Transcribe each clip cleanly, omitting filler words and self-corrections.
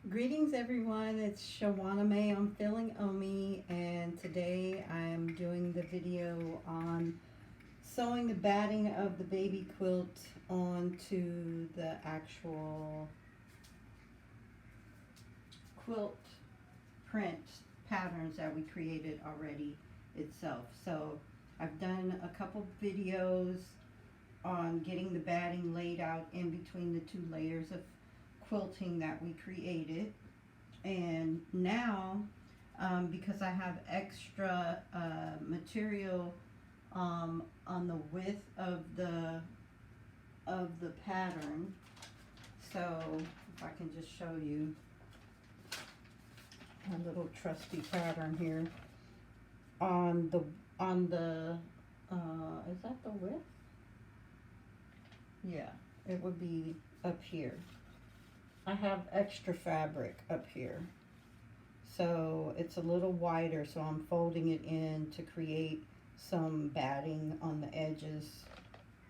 Greetings everyone, it's Shawana May on Feeling Omi, and today I'm doing the video on sewing the batting of the baby quilt onto the actual quilt print patterns that we created already itself. So I've done a couple videos on getting the batting laid out in between the two layers of quilting that we created, and now because I have extra material on the width of the pattern, so if I can just show you a little trusty pattern here on the is that the width? Yeah, it would be up here. I have extra fabric up here, so it's a little wider, so I'm folding it in to create some batting on the edges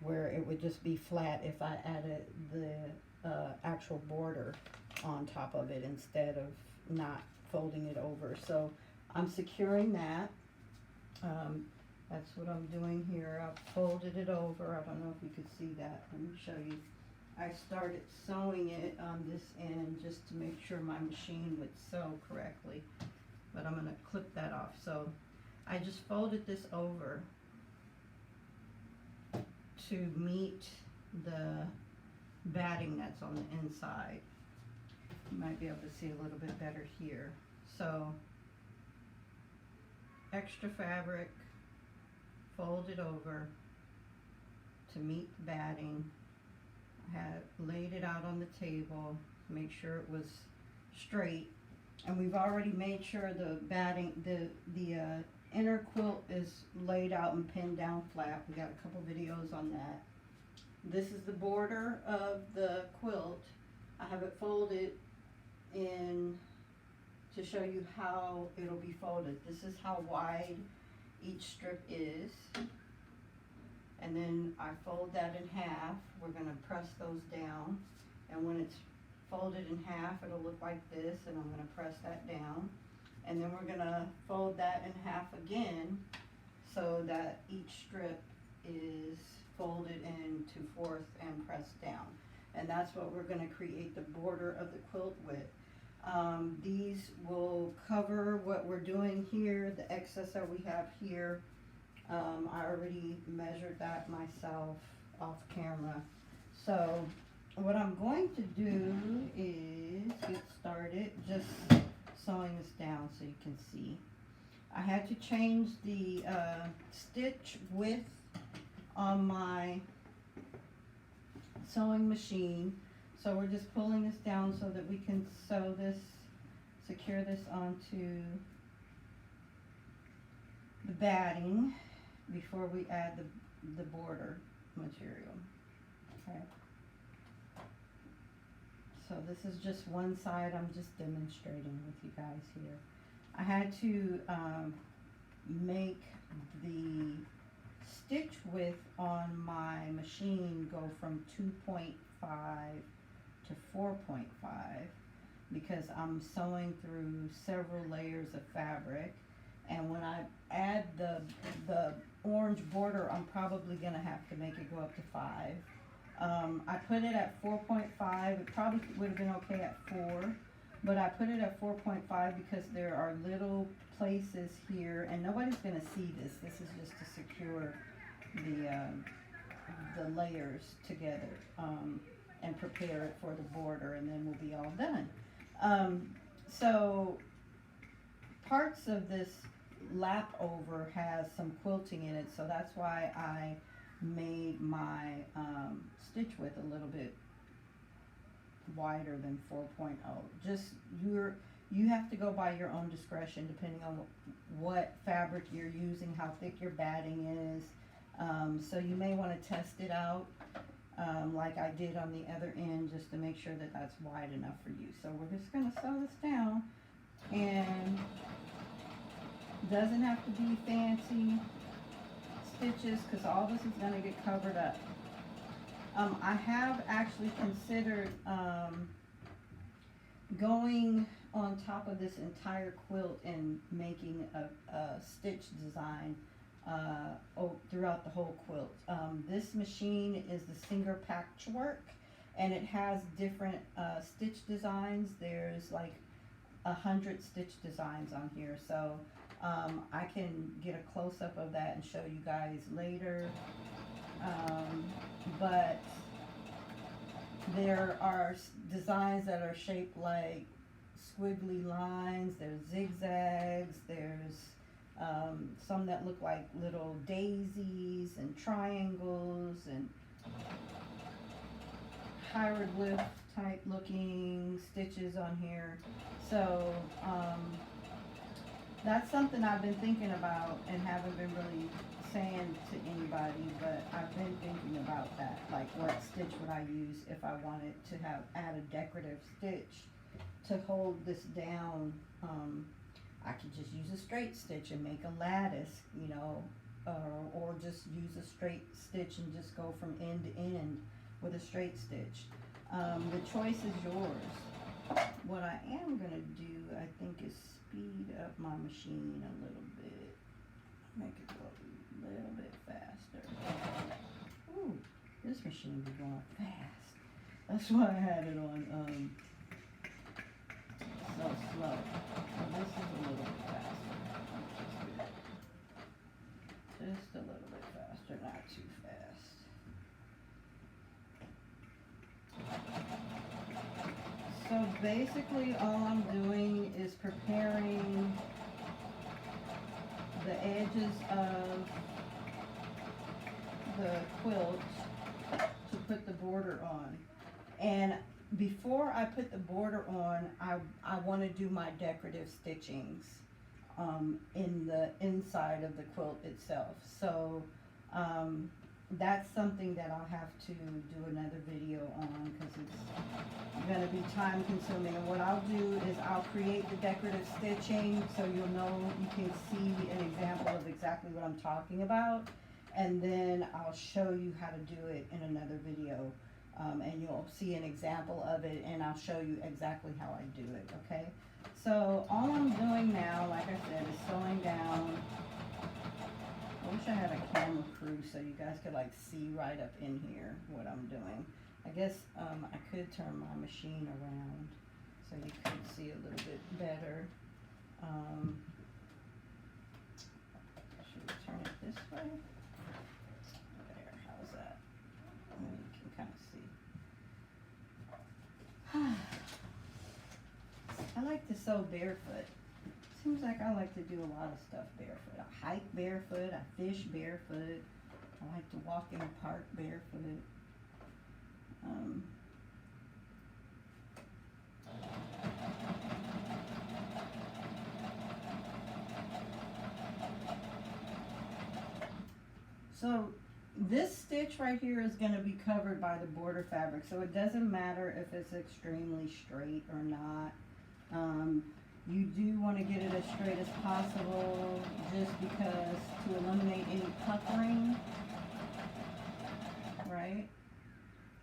where it would just be flat if I added the actual border on top of it instead of not folding it over. So I'm securing that. That's what I'm doing here. I've folded it over. I don't know if you could see that. Let me show you. I started sewing it on this end just to make sure my machine would sew correctly, but I'm going to clip that off. So I just folded this over to meet the batting that's on the inside. You might be able to see a little bit better here. So extra fabric, fold it over to meet the batting. Had laid it out on the table, make sure it was straight, and we've already made sure the batting, the inner quilt is laid out and pinned down flat. We got a couple videos on that. This is the border of the quilt. I have it folded in to show you how it'll be folded. This is how wide each strip is. And then I fold that in half. We're going to press those down, and when it's folded in half, it'll look like this, and I'm going to press that down, and then we're going to fold that in half again so that each strip is folded into fourth and pressed down, and that's what we're going to create the border of the quilt with. These will cover what we're doing here, the excess that we have here. I already measured that myself off camera. So what I'm going to do is get started just sewing this down so you can see. I had to change the stitch width on my sewing machine. So we're just pulling this down so that we can sew this, secure this onto the batting before we add the border material. Okay. So this is just one side. I'm just demonstrating with you guys here. I had to make the stitch width on my machine go from 2.5 to 4.5 because I'm sewing through several layers of fabric, and when I add the orange border, I'm probably going to have to make it go up to 5. I put it at 4.5. It probably would have been okay at 4, but I put it at 4.5 because there are little places here, and nobody's going to see this. This is just to secure the layers together and prepare it for the border, and then we'll be all done. So parts of this lap over has some quilting in it, so that's why I made my stitch width a little bit wider than 4.0. Just you have to go by your own discretion depending on what fabric you're using, how thick your batting is. So you may want to test it out like I did on the other end, just to make sure that that's wide enough for you. So we're just going to sew this down, and doesn't have to be fancy stitches because all this is going to get covered up. I have actually considered going on top of this entire quilt and making a stitch design throughout the whole quilt. This machine is the Singer Patchwork, and it has different stitch designs. There's like 100 stitch designs on here, so I can get a close-up of that and show you guys later. But there are designs that are shaped like squiggly lines, there's zigzags, there's some that look like little daisies and triangles and hieroglyph type looking stitches on here. So that's something I've been thinking about and haven't been really saying to anybody, but I've been thinking about that, like what stitch would I use if I wanted to add a decorative stitch to hold this down. I could just use a straight stitch and make a lattice, you know, or just use a straight stitch and just go from end to end with a straight stitch. The choice is yours. What I am going to do, I think, is speed up my machine a little bit, make it go a little bit faster. Ooh, this machine be going fast. That's why I had it on so slow. So this is a little bit faster. Just a little bit faster, not too fast. So basically all I'm doing is preparing the edges of the quilt to put the border on. And before I put the border on, I want to do my decorative stitchings in the inside of the quilt itself. So that's something that I'll have to do another video on, because it's going to be time consuming. And what I'll do is I'll create the decorative stitching so you'll know, you can see an example of exactly what I'm talking about, and then I'll show you how to do it in another video. And you'll see an example of it, and I'll show you exactly how I do it, okay? So all I'm doing now, like I said, is sewing down. I wish I had a camera crew so you guys could like see right up in here what I'm doing. I guess I could turn my machine around so you could see a little bit better. Should we turn it this way? There, how's that? And you can kind of see. I like to sew barefoot. Seems like I like to do a lot of stuff barefoot. I hike barefoot, I fish barefoot, I like to walk in the park barefoot. So this stitch right here is going to be covered by the border fabric, so it doesn't matter if it's extremely straight or not. You do want to get it as straight as possible, just because to eliminate any puckering, right?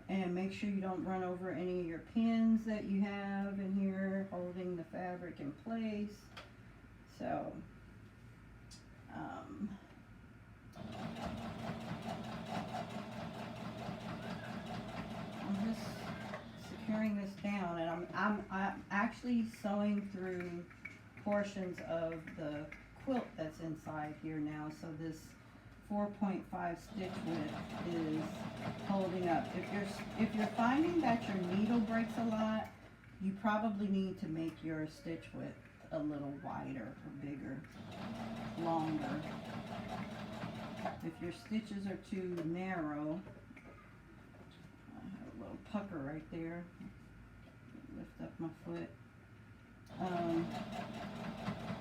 And make sure you don't run over any of your pins that you have in here holding the fabric in place. So, I'm just securing this down, and I'm actually sewing through portions of the quilt that's inside here now, so this 4.5 stitch width is holding up. If you're finding that your needle breaks a lot, you probably need to make your stitch width a little wider or bigger, longer. If your stitches are too narrow, I have a little pucker right there. Lift up my foot.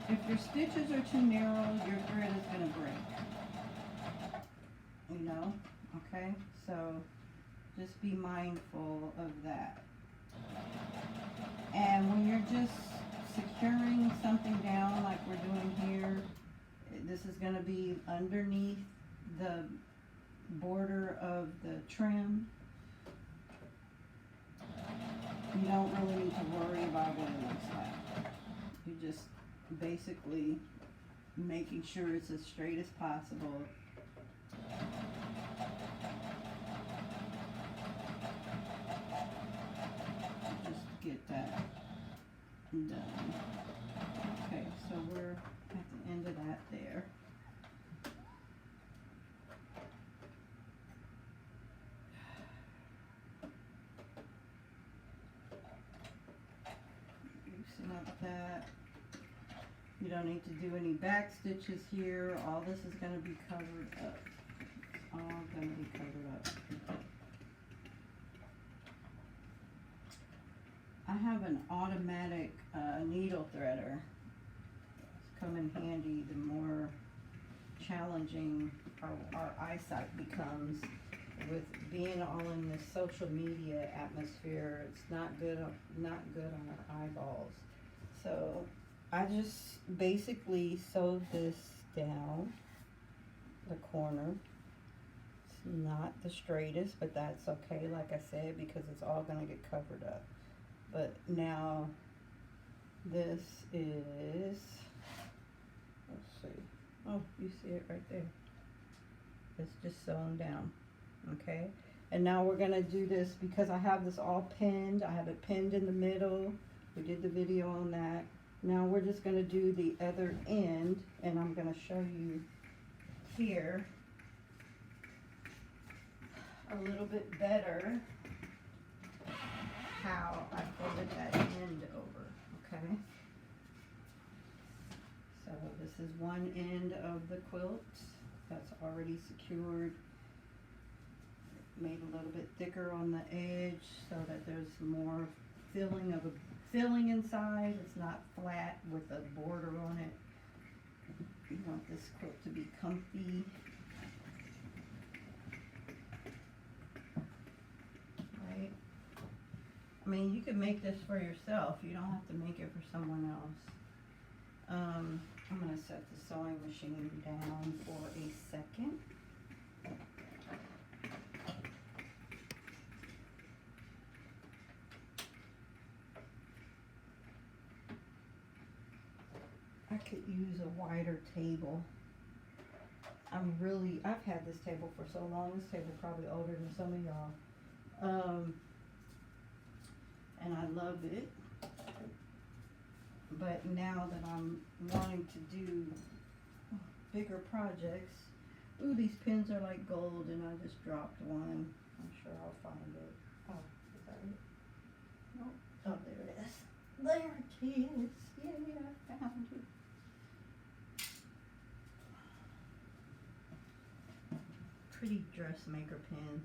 If your stitches are too narrow, your thread is going to break. You know, okay? So just be mindful of that. And when you're just securing something down like we're doing here, this is going to be underneath the border of the trim. You don't really need to worry about what it looks like. You just basically making sure it's as straight as possible. Just get that done. Okay, so we're at the end of that there. Loosen up that. You don't need to do any back stitches here. All this is going to be covered up. It's all going to be covered up. I have an automatic needle threader. It's come in handy the more challenging our eyesight becomes with being all in this social media atmosphere. It's not good on our eyeballs. So I just basically sewed this down the corner. It's not the straightest, but that's okay, like I said, because it's all going to get covered up. But now this is, let's see, oh, you see it right there. It's just sewn down, okay? And now we're gonna do this because I have this all pinned. I have it pinned in the middle. We did the video on that. Now we're just gonna do the other end, and I'm gonna show you here a little bit better how I folded that end over, okay? So this is one end of the quilt that's already secured. Made a little bit thicker on the edge so that there's more filling inside. It's not flat with a border on it. You want this quilt to be comfy. Right? I mean, you could make this for yourself. You don't have to make it for someone else. I'm going to set the sewing machine down for a second. I could use a wider table. I've had this table for so long. This table probably older than some of y'all. And I love it. But now that I'm wanting to do bigger projects, ooh, these pins are like gold, and I just dropped one. I'm sure I'll find it. Oh, is that it? No. Oh, there it is. There it is. Yay, I found it. Pretty dressmaker pins.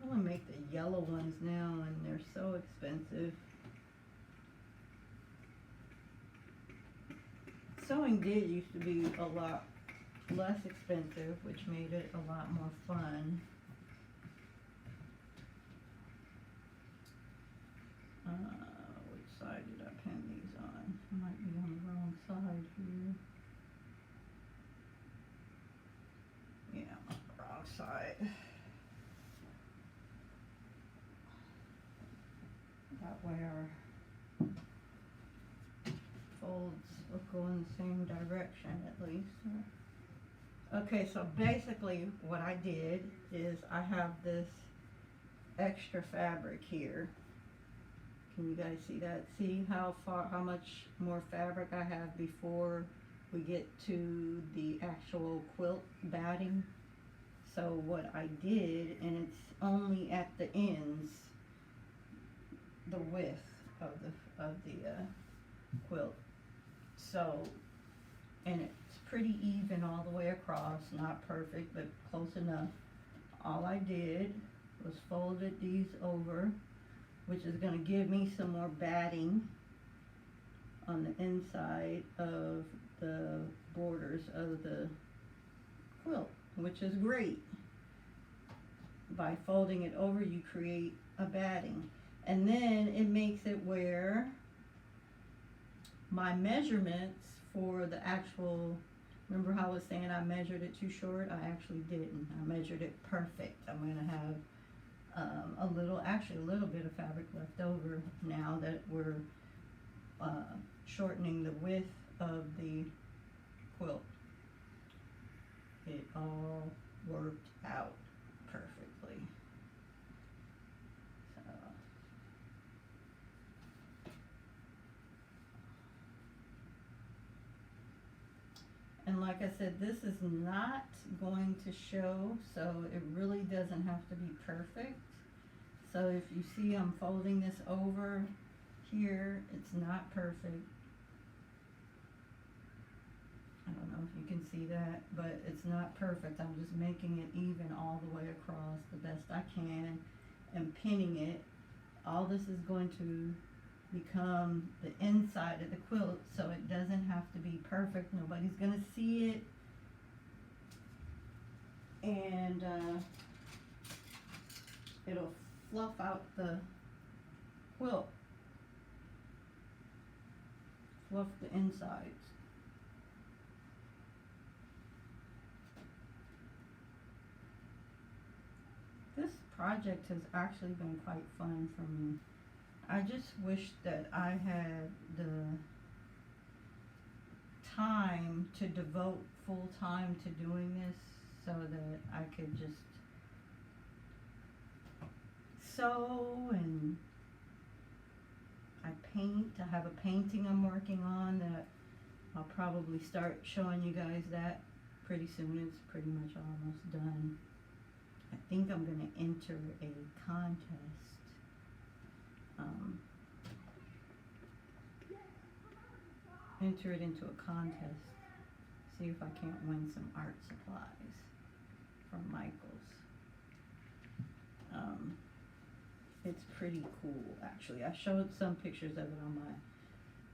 I want to make the yellow ones now, and they're so expensive. Sewing did used to be a lot less expensive, which made it a lot more fun. Which side did I pin these on? I might be on the wrong side here. Yeah, I'm on the wrong side. That way our folds will go in the same direction at least. Okay, so basically what I did is I have this extra fabric here. Can you guys see that? See how much more fabric I have before we get to the actual quilt batting? So what I did, and it's only at the ends, the width of the quilt. So, and it's pretty even all the way across, not perfect, but close enough. All I did was folded these over, which is going to give me some more batting on the inside of the borders of the quilt, which is great. By folding it over, you create a batting. And then it makes it where my measurements for the actual, remember how I was saying I measured it too short? I actually didn't. I measured it perfect. I'm going to have actually a little bit of fabric left over now that we're shortening the width of the quilt. It all worked out perfectly. So, and like I said, this is not going to show, so it really doesn't have to be perfect. So if you see I'm folding this over here, it's not perfect. I don't know if you can see that, but it's not perfect. I'm just making it even all the way across the best I can and pinning it. All this is going to become the inside of the quilt, so it doesn't have to be perfect. Nobody's going to see it. And it'll fluff out the quilt. Fluff the insides. This project has actually been quite fun for me. I just wish that I had the time to devote full time to doing this so that I could just sew and I paint. I have a painting I'm working on that I'll probably start showing you guys that pretty soon. It's pretty much almost done. I think I'm going to enter a contest. Enter it into a contest. See if I can't win some art supplies from Michael's. It's pretty cool, actually. I showed some pictures of it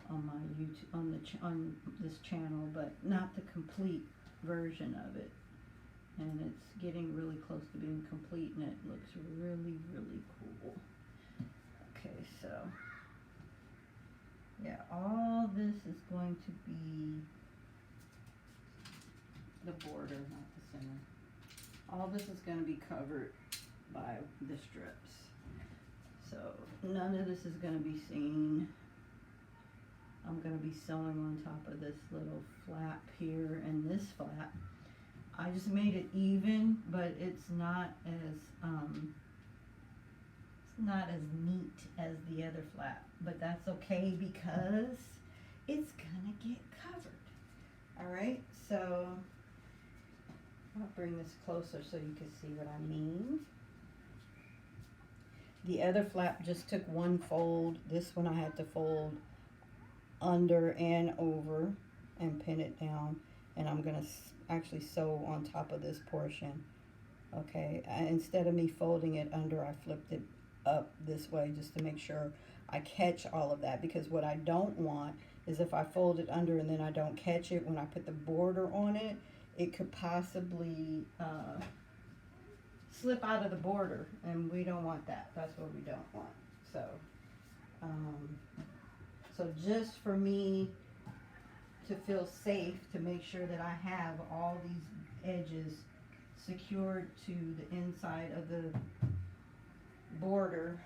on my YouTube, on this channel, but not the complete version of it. And it's getting really close to being complete, and it looks really, really cool. Okay, so yeah, all this is going to be the border, not the center. All this is going to be covered by the strips. So none of this is going to be seen. I'm going to be sewing on top of this little flap here and this flap. I just made it even, but it's not as neat as the other flap, but that's okay because it's gonna get covered. All right, so I'll bring this closer so you can see what I mean. The other flap just took one fold. This one I had to fold under and over and pin it down, and I'm gonna actually sew on top of this portion. Okay, instead of me folding it under, I flipped it up this way just to make sure I catch all of that, because what I don't want is if I fold it under and then I don't catch it when I put the border on it, it could possibly slip out of the border, and we don't want that. That's what we don't want. So so just for me to feel safe, to make sure that I have all these edges secured to the inside of the border,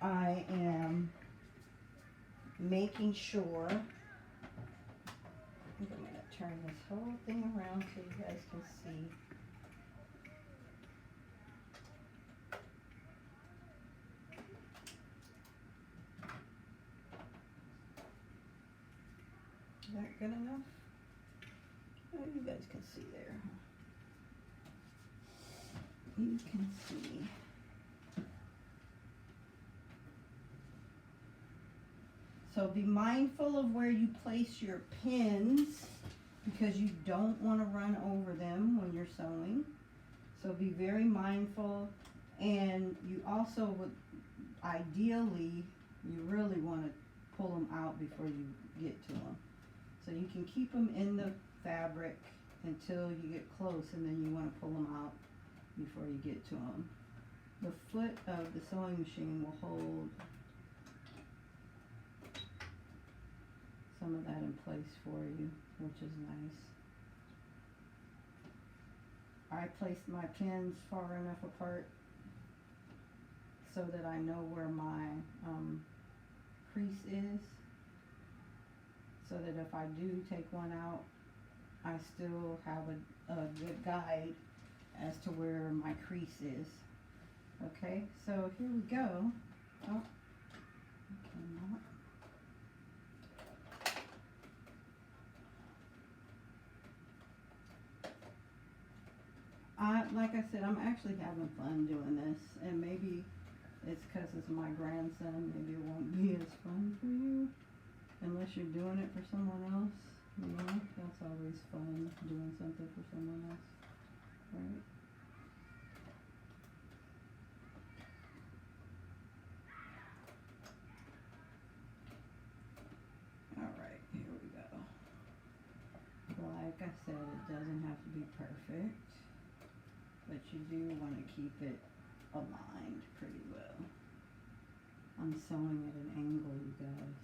I am making sure, I'm going to turn this whole thing around so you guys can see. Is that good enough? Oh, you guys can see there. You can see. So be mindful of where you place your pins, because you don't want to run over them when you're sewing. So be very mindful, and you also would, ideally, you really want to pull them out before you get to them. So you can keep them in the fabric until you get close, and then you want to pull them out before you get to them. The foot of the sewing machine will hold some of that in place for you, which is nice. I placed my pins far enough apart so that I know where my crease is, so that if I do take one out, I still have a good guide as to where my crease is. Okay, so here we go. Oh, okay, not. Like I said, I'm actually having fun doing this, and maybe it's because it's my grandson. Maybe it won't be as fun for you, unless you're doing it for someone else. You know, that's always fun, doing something for someone else, right? Alright, here we go. Like I said, it doesn't have to be perfect, but you do want to keep it aligned pretty well. I'm sewing at an angle, you guys.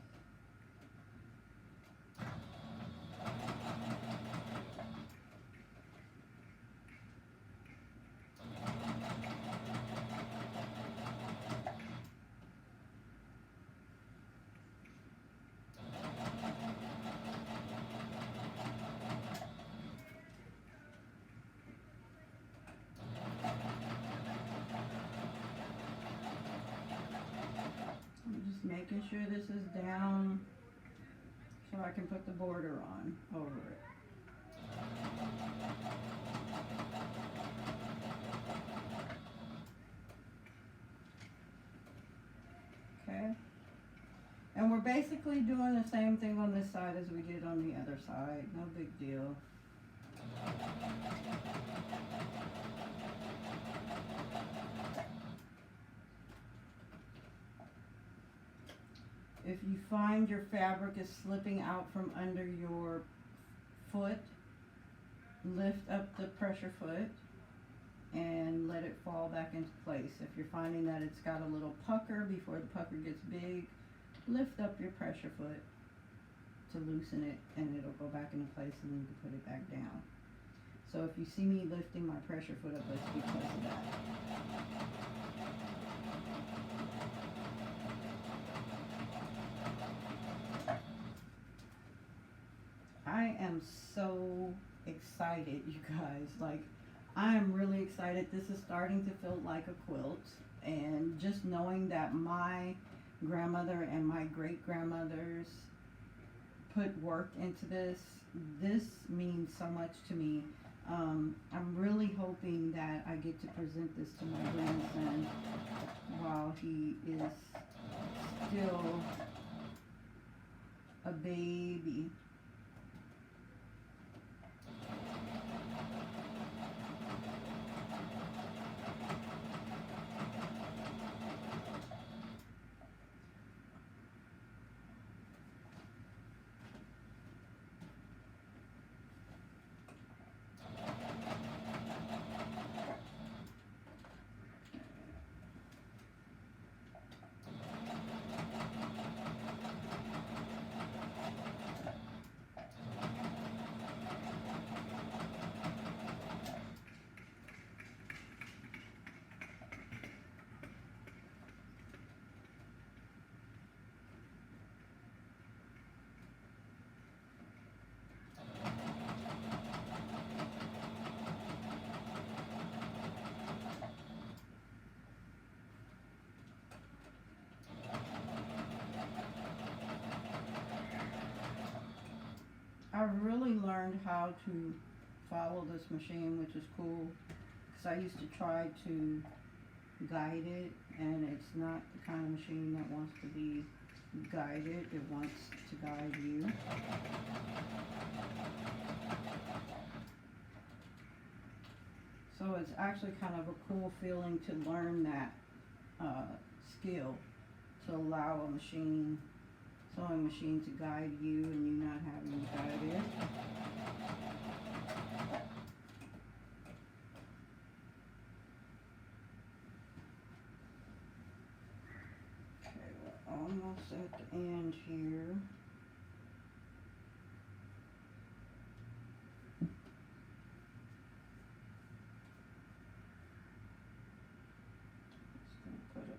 I'm just making sure this is down so I can put the border on over it. Okay, and we're basically doing the same thing on this side as we did on the other side. No big deal. If you find your fabric is slipping out from under your foot, lift up the pressure foot and let it fall back into place. If you're finding that it's got a little pucker before the pucker gets big, lift up your pressure foot to loosen it, and it'll go back into place, and then you can put it back down. So if you see me lifting my pressure foot up, it's because of that. I am so excited, you guys. Like, I am really excited. This is starting to feel like a quilt, and just knowing that my grandmother and my great-grandmothers put work into this means so much to me. I'm really hoping that I get to present this to my grandson while he is still a baby. I really learned how to follow this machine, which is cool, because I used to try to guide it, and it's not the kind of machine that wants to be guided. It wants to guide you. So it's actually kind of a cool feeling to learn that skill, to allow a machine, sewing machine, to guide you and you not having to guide it. Okay, we're almost at the end here. Just gonna put a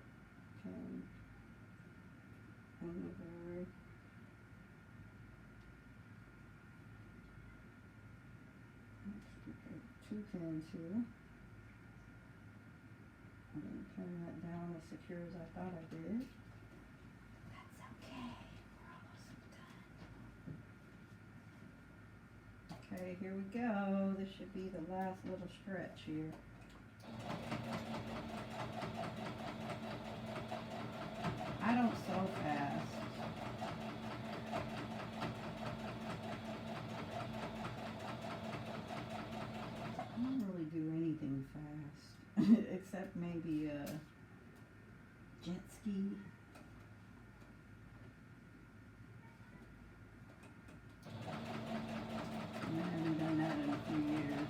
on the very two pins here. I didn't turn that down as secure as I thought I did. That's okay. We're almost done. Okay, here we go. This should be the last little stretch here. I don't sew fast. I don't really do anything fast, except maybe a jet ski. And I haven't done that in a few years.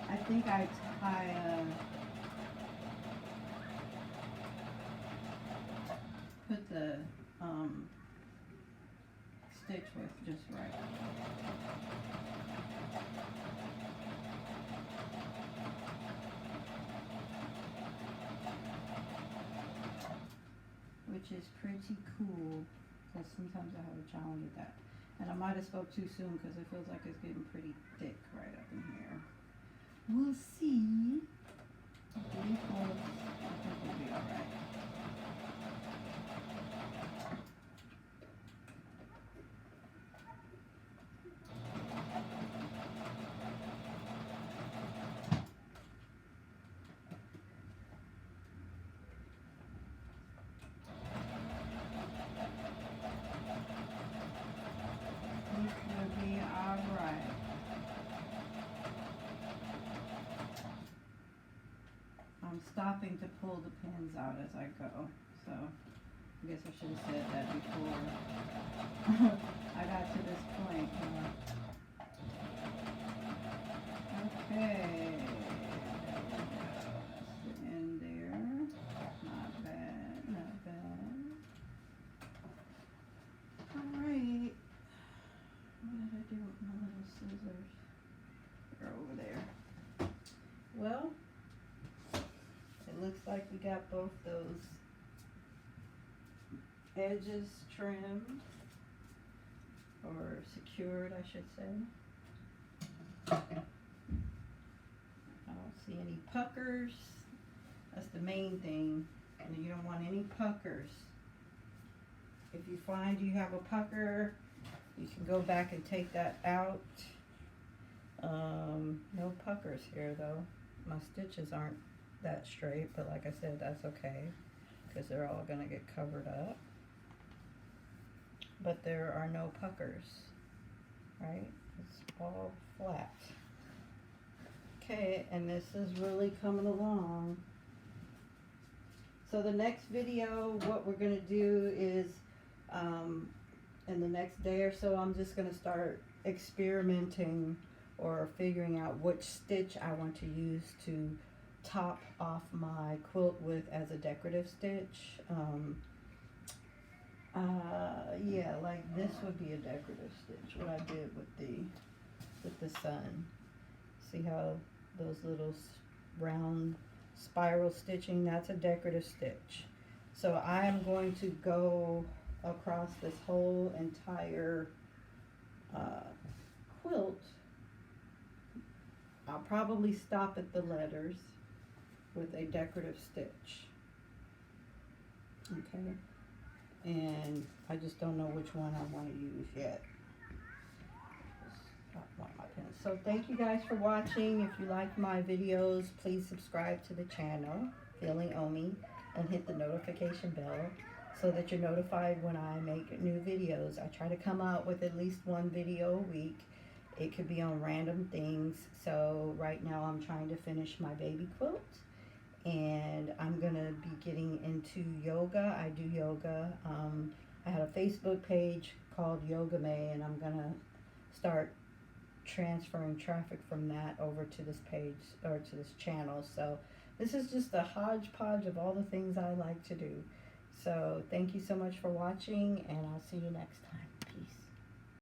I think I put the stitch width just right. Which is pretty cool, because sometimes I have a challenge with that. And I might have spoke too soon because it feels like it's getting pretty thick right up in here. We'll see. I think we'll be alright. I'm stopping to pull the pins out as I go, so I guess I should have said that before I got to this point. Okay, that's the end there. Not bad, not bad. Alright, what did I do with my little scissors? They're over there. Well, it looks like we got both those edges trimmed, or secured, I should say. I don't see any puckers. That's the main thing, and you don't want any puckers. If you find you have a pucker, you can go back and take that out. No puckers here though. My stitches aren't that straight, but like I said, that's okay because they're all gonna get covered up. But there are no puckers, right? It's all flat. Okay, and this is really coming along. So the next video, what we're gonna do is in the next day or so, I'm just gonna start experimenting or figuring out which stitch I want to use to top off my quilt with as a decorative stitch. Yeah, like this would be a decorative stitch, what I did with the sun. See how those little round spiral stitching, that's a decorative stitch. So I am going to go across this whole entire quilt. I'll probably stop at the letters with a decorative stitch. Okay, and I just don't know which one I want to use yet. So thank you guys for watching. If you like my videos, please subscribe to the channel, Feeling Omi, and hit the notification bell so that you're notified when I make new videos. I try to come out with at least one video a week. It could be on random things. So right now I'm trying to finish my baby quilt, and I'm gonna be getting into yoga. I do yoga. I had a Facebook page called Yoga May, and I'm gonna start transferring traffic from that over to this page or to this channel. So this is just a hodgepodge of all the things I like to do. So thank you so much for watching, and I'll see you next time. Peace.